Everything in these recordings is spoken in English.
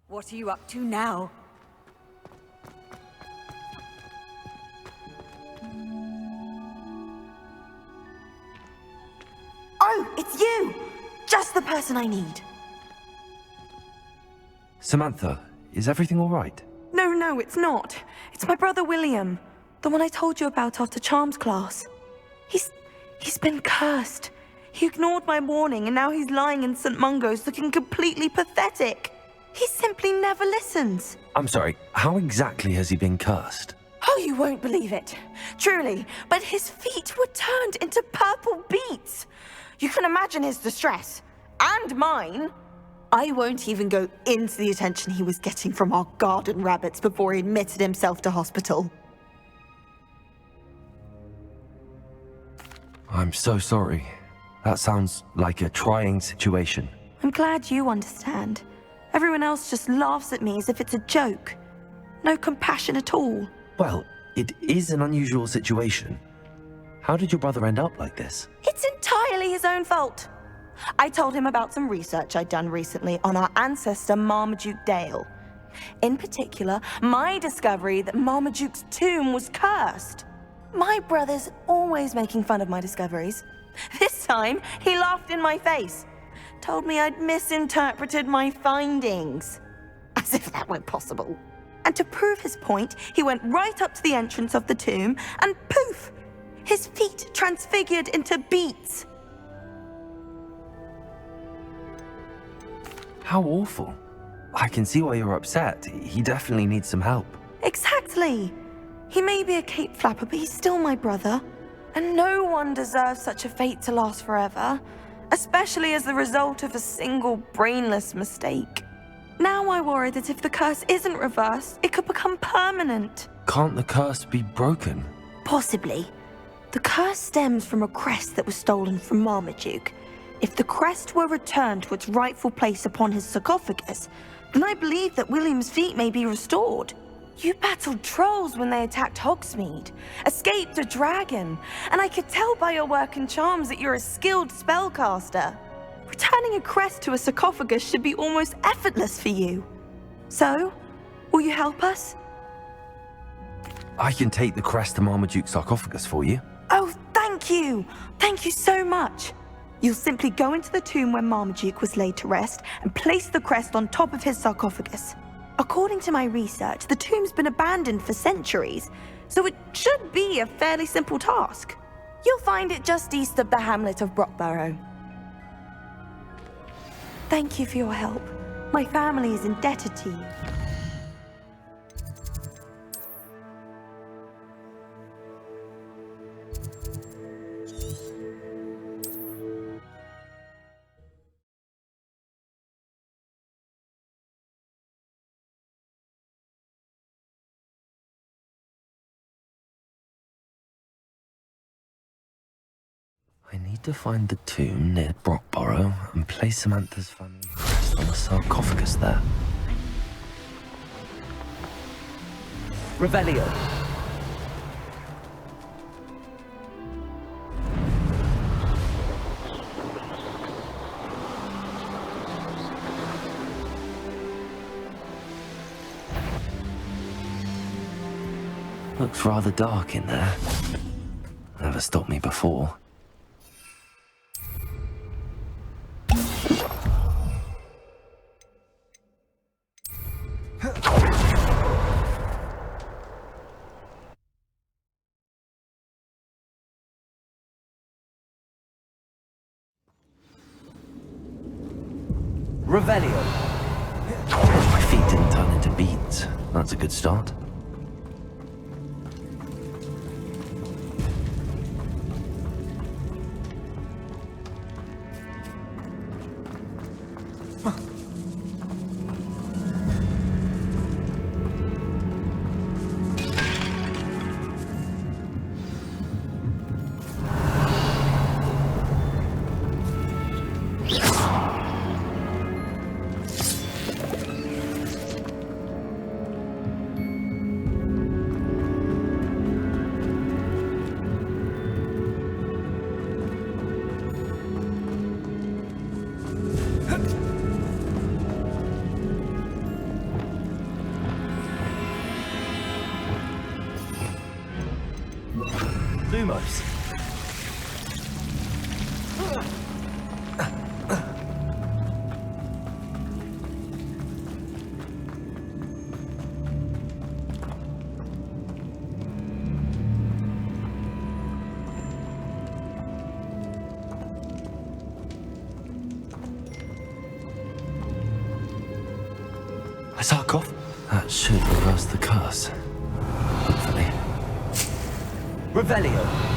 What are you up to now? Oh, it's you! Just the person I need. Samantha, is everything all right? No, it's not. It's my brother William. The one I told you about after Charms class. He's been cursed. He ignored my warning and now he's lying in St. Mungo's looking completely pathetic. He simply never listens. I'm sorry, how exactly has he been cursed? Oh, you won't believe it. Truly, but his feet were turned into purple beets. You can imagine his distress. And mine. I won't even go into the attention he was getting from our garden rabbits before he admitted himself to hospital. I'm so sorry. That sounds like a trying situation. I'm glad you understand. Everyone else just laughs at me as if it's a joke. No compassion at all. Well, it is an unusual situation. How did your brother end up like this? It's entirely his own fault. I told him about some research I'd done recently on our ancestor Marmaduke Dale. In particular, my discovery that Marmaduke's tomb was cursed. My brother's always making fun of my discoveries. This time, he laughed in my face. Told me I'd misinterpreted my findings. As if that were possible. And to prove his point, he went right up to the entrance of the tomb and poof! His feet transfigured into beets. How awful. I can see why you're upset. He definitely needs some help. Exactly. He may be a cape flapper, but he's still my brother. And no one deserves such a fate to last forever, especially as the result of a single brainless mistake. Now I worry that if the curse isn't reversed, it could become permanent. Can't the curse be broken? Possibly. The curse stems from a crest that was stolen from Marmaduke. If the crest were returned to its rightful place upon his sarcophagus, then I believe that William's feet may be restored. You battled trolls when they attacked Hogsmeade, escaped a dragon, and I could tell by your work and charms that you're a skilled spellcaster. Returning a crest to a sarcophagus should be almost effortless for you. So, will you help us? I can take the crest to Marmaduke's sarcophagus for you. Oh, thank you! Thank you so much! You'll simply go into the tomb where Marmaduke was laid to rest and place the crest on top of his sarcophagus. According to my research, the tomb's been abandoned for centuries, so it should be a fairly simple task. You'll find it just east of the hamlet of Brockborough. Thank you for your help. My family is indebted to you. I need to find the tomb near Brockborough and place Samantha's family crest on the sarcophagus there. Revelio. Looks rather dark in there. Never stopped me before. Revelio. My feet didn't turn into beets. That's a good start. Lumos. A sarcophagus? That should reverse the curse. Hopefully. Revelio!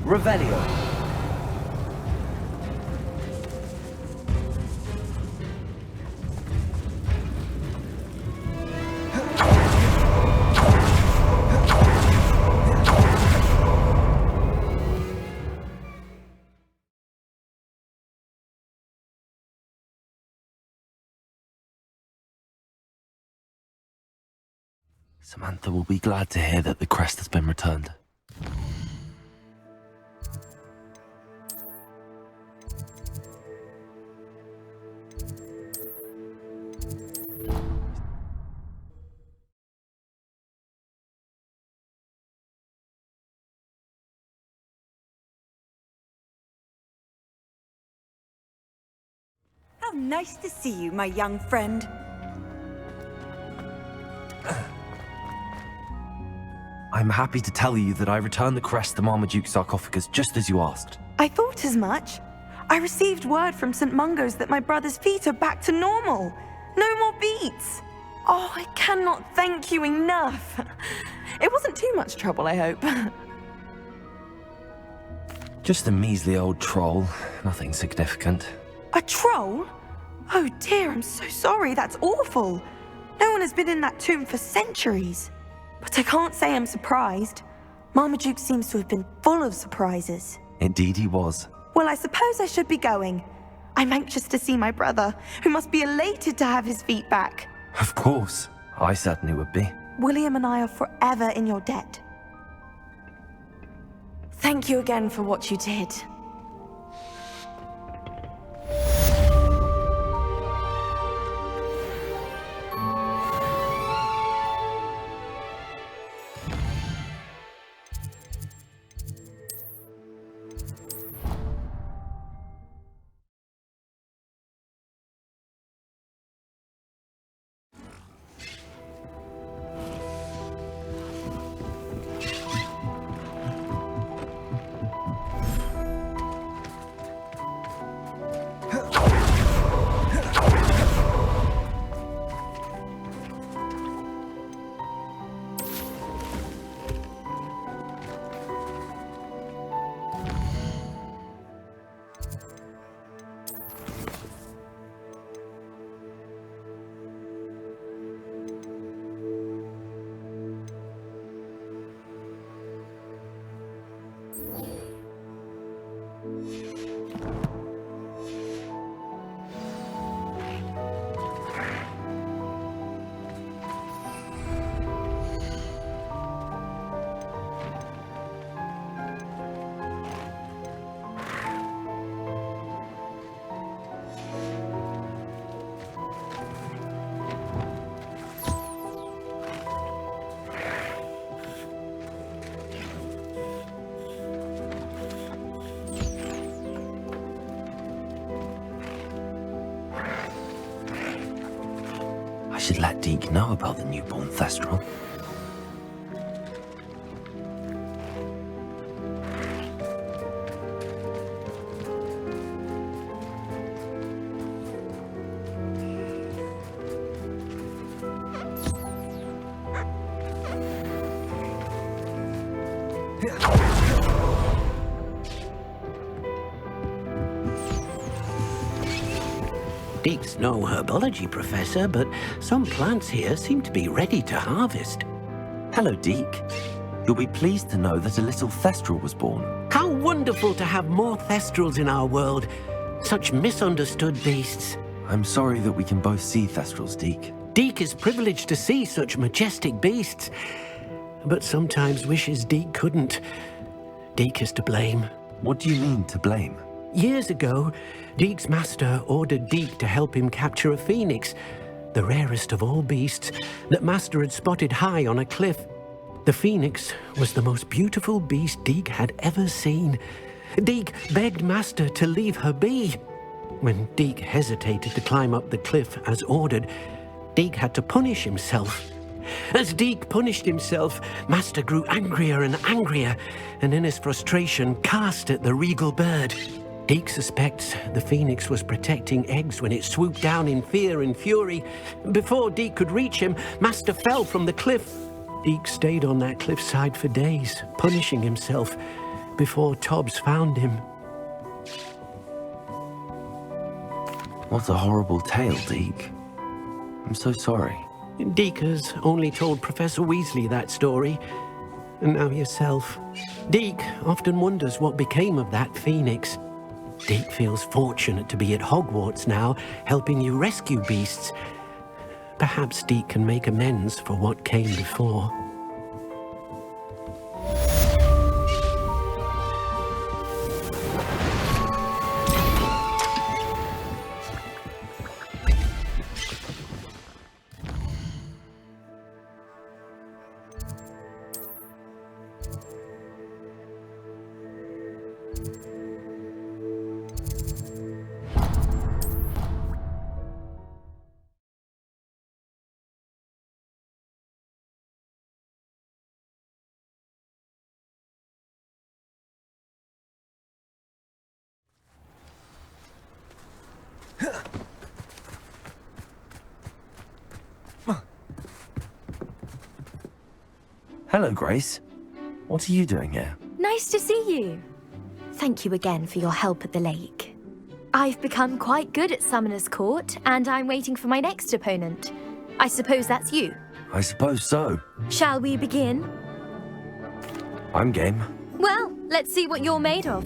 Revelio. Samantha will be glad to hear that the crest has been returned. How nice to see you, my young friend. I'm happy to tell you that I returned the crest to Marmaduke's sarcophagus just as you asked. I thought as much. I received word from St. Mungo's that my brother's feet are back to normal. No more beats. Oh, I cannot thank you enough. It wasn't too much trouble, I hope. Just a measly old troll, nothing significant. A troll? Oh dear, I'm so sorry, that's awful. No one has been in that tomb for centuries. But I can't say I'm surprised. Marmaduke seems to have been full of surprises. Indeed he was. Well, I suppose I should be going. I'm anxious to see my brother, who must be elated to have his feet back. Of course. I certainly would be. William and I are forever in your debt. Thank you again for what you did. I should let Deke know about the newborn Thestral. Deek's no herbology professor, but some plants here seem to be ready to harvest. Hello, Deke. You'll be pleased to know that a little Thestral was born. How wonderful to have more Thestrals in our world. Such misunderstood beasts. I'm sorry that we can both see Thestrals, Deke. Deke is privileged to see such majestic beasts, but sometimes wishes Deke couldn't. Deke is to blame. What do you mean, to blame? Years ago, Deke's master ordered Deke to help him capture a phoenix, the rarest of all beasts, that master had spotted high on a cliff. The phoenix was the most beautiful beast Deke had ever seen. Deke begged master to leave her be. When Deke hesitated to climb up the cliff as ordered, Deke had to punish himself. As Deke punished himself, master grew angrier and angrier, and in his frustration cast at the regal bird. Deke suspects the phoenix was protecting eggs when it swooped down in fear and fury. Before Deke could reach him, master fell from the cliff. Deke stayed on that cliffside for days, punishing himself, before Tobbs found him. What a horrible tale, Deke. I'm so sorry. Deke has only told Professor Weasley that story, and now yourself. Deke often wonders what became of that phoenix. Deke feels fortunate to be at Hogwarts now, helping you rescue beasts. Perhaps Deke can make amends for what came before. Hello, Grace. What are you doing here? Nice to see you. Thank you again for your help at the lake. I've become quite good at Summoner's Court, and I'm waiting for my next opponent. I suppose that's you. I suppose so. Shall we begin? I'm game. Well, let's see what you're made of.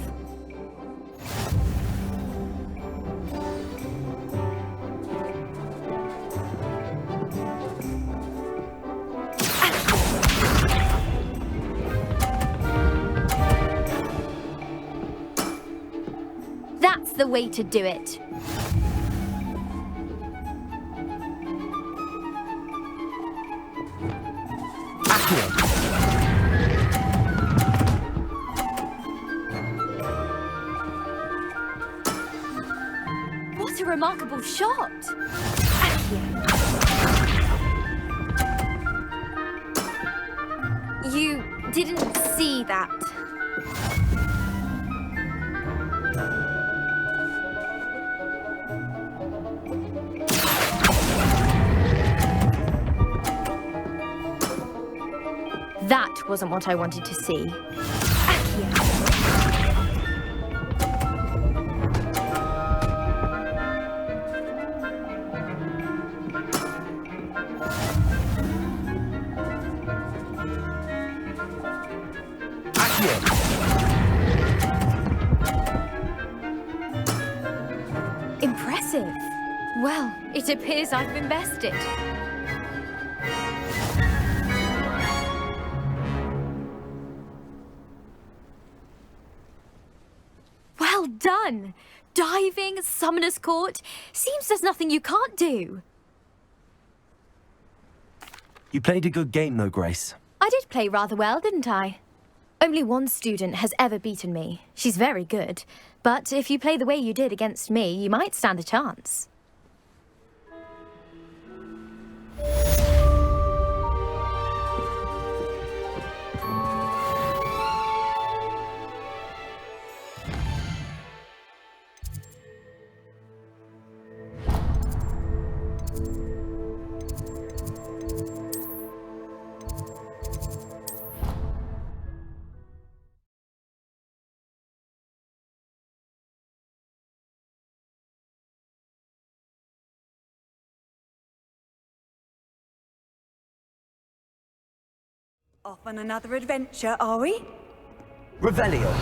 That's the way to do it. What a remarkable shot! You didn't see that. That wasn't what I wanted to see. Impressive. Well, it appears I've been bested. Well done! Diving, Summoner's Court. Seems there's nothing you can't do. You played a good game, though, Grace. I did play rather well, didn't I? Only one student has ever beaten me. She's very good. But if you play the way you did against me, you might stand a chance. Off on another adventure, are we? Revelio.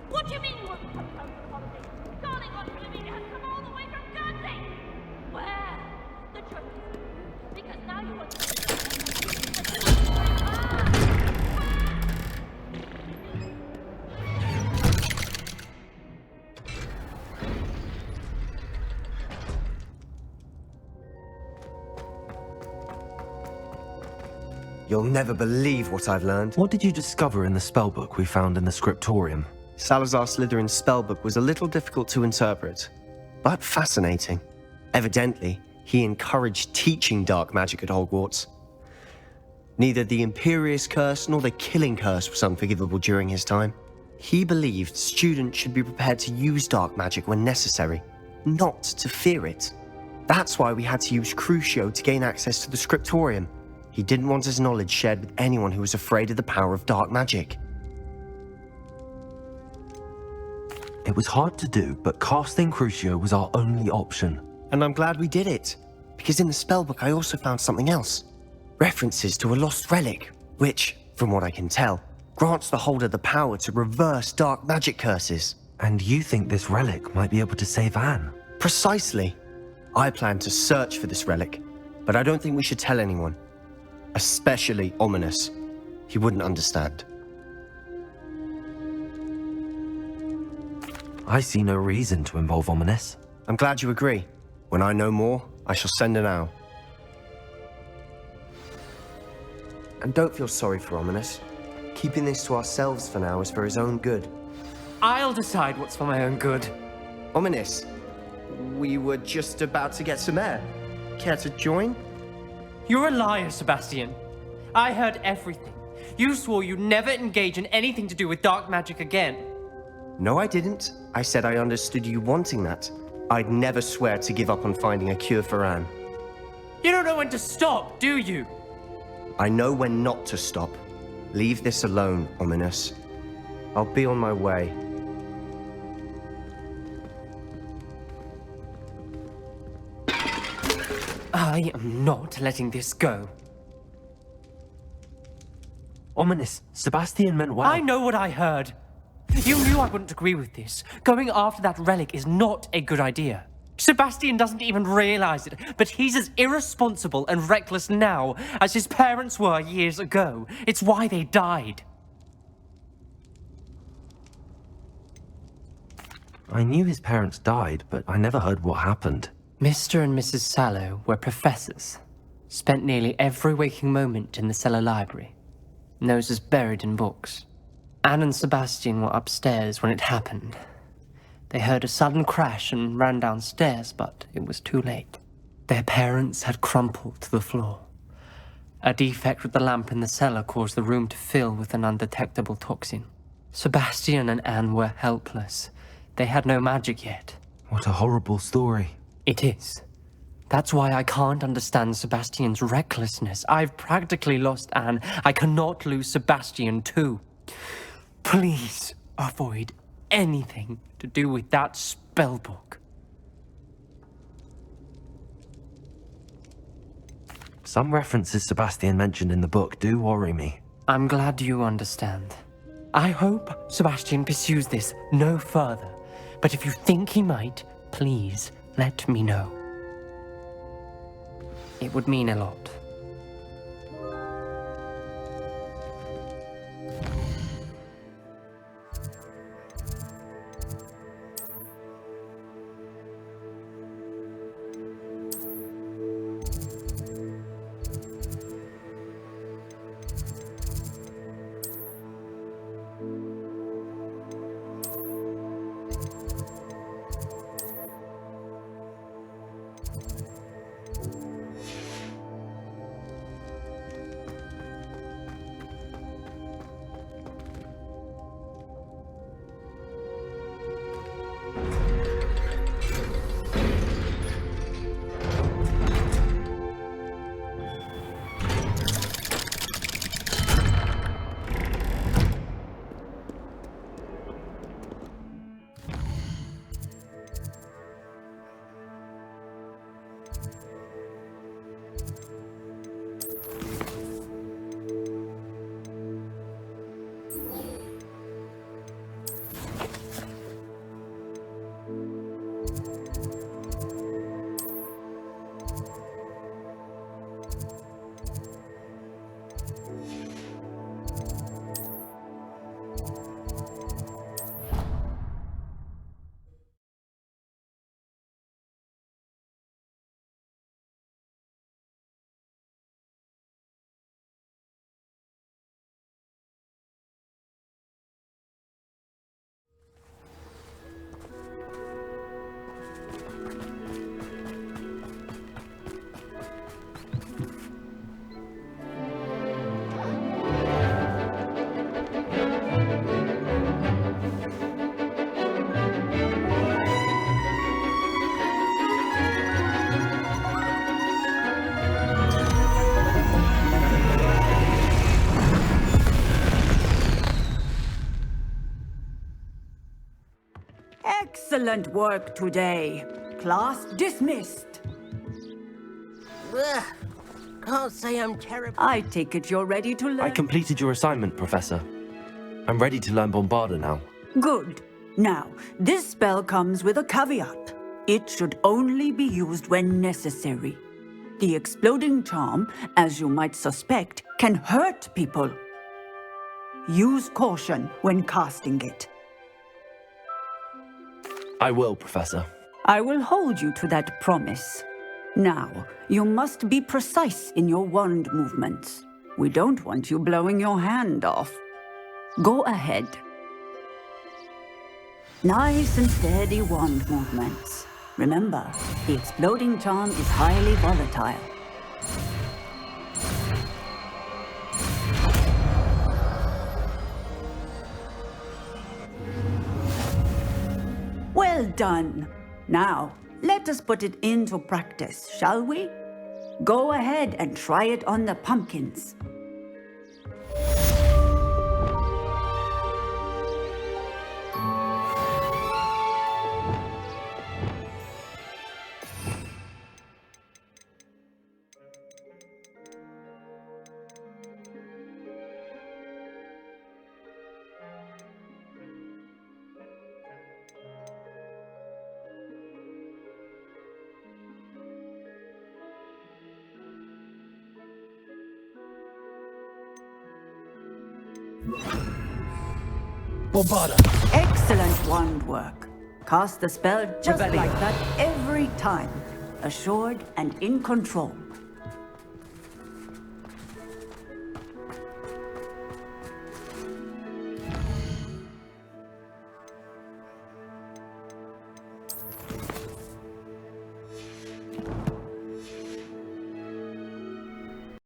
What do you mean you weren't supposed to host the holiday? Darling Aunt Olivia has come all the way from Guernsey! Where? The truth is, because now you want to... You'll never believe what I've learned. What did you discover in the spellbook we found in the scriptorium? Salazar Slytherin's spellbook was a little difficult to interpret, but fascinating. Evidently, he encouraged teaching dark magic at Hogwarts. Neither the Imperious Curse nor the Killing Curse was unforgivable during his time. He believed students should be prepared to use dark magic when necessary, not to fear it. That's why we had to use Crucio to gain access to the scriptorium. He didn't want his knowledge shared with anyone who was afraid of the power of dark magic. It was hard to do, but casting Crucio was our only option. And I'm glad we did it, because in the spellbook I also found something else. References to a lost relic, which, from what I can tell, grants the holder the power to reverse dark magic curses. And you think this relic might be able to save Anne? Precisely. I plan to search for this relic, but I don't think we should tell anyone. Especially Ominous. He wouldn't understand. I see no reason to involve Ominous. I'm glad you agree. When I know more, I shall send an owl. And don't feel sorry for Ominous. Keeping this to ourselves for now is for his own good. I'll decide what's for my own good. Ominous, we were just about to get some air. Care to join? You're a liar, Sebastian. I heard everything. You swore you'd never engage in anything to do with dark magic again. No, I didn't. I said I understood you wanting that. I'd never swear to give up on finding a cure for Anne. You don't know when to stop, do you? I know when not to stop. Leave this alone, Ominous. I'll be on my way. I am not letting this go. Ominous, Sebastian meant well. I know what I heard. You knew I wouldn't agree with this. Going after that relic is not a good idea. Sebastian doesn't even realize it, but he's as irresponsible and reckless now as his parents were years ago. It's why they died. I knew his parents died, but I never heard what happened. Mr. and Mrs. Sallow were professors. Spent nearly every waking moment in the cellar library. Noses buried in books. Anne and Sebastian were upstairs when it happened. They heard a sudden crash and ran downstairs, but it was too late. Their parents had crumpled to the floor. A defect with the lamp in the cellar caused the room to fill with an undetectable toxin. Sebastian and Anne were helpless. They had no magic yet. What a horrible story. It is. That's why I can't understand Sebastian's recklessness. I've practically lost Anne. I cannot lose Sebastian too. Please avoid anything to do with that spellbook. Some references Sebastian mentioned in the book do worry me. I'm glad you understand. I hope Sebastian pursues this no further. But if you think he might, please let me know. It would mean a lot. Excellent work today. Class dismissed. Ugh. Can't say I'm terrible. I take it you're ready to learn. I completed your assignment, Professor. I'm ready to learn Bombarda now. Good. Now, this spell comes with a caveat. It should only be used when necessary. The exploding charm, as you might suspect, can hurt people. Use caution when casting it. I will, Professor. I will hold you to that promise. Now, you must be precise in your wand movements. We don't want you blowing your hand off. Go ahead. Nice and steady wand movements. Remember, the exploding charm is highly volatile. Well done. Now, let us put it into practice, shall we? Go ahead and try it on the pumpkins. Bombarda! Excellent wand work. Cast the spell just Rebellion. like that every time. Assured and in control.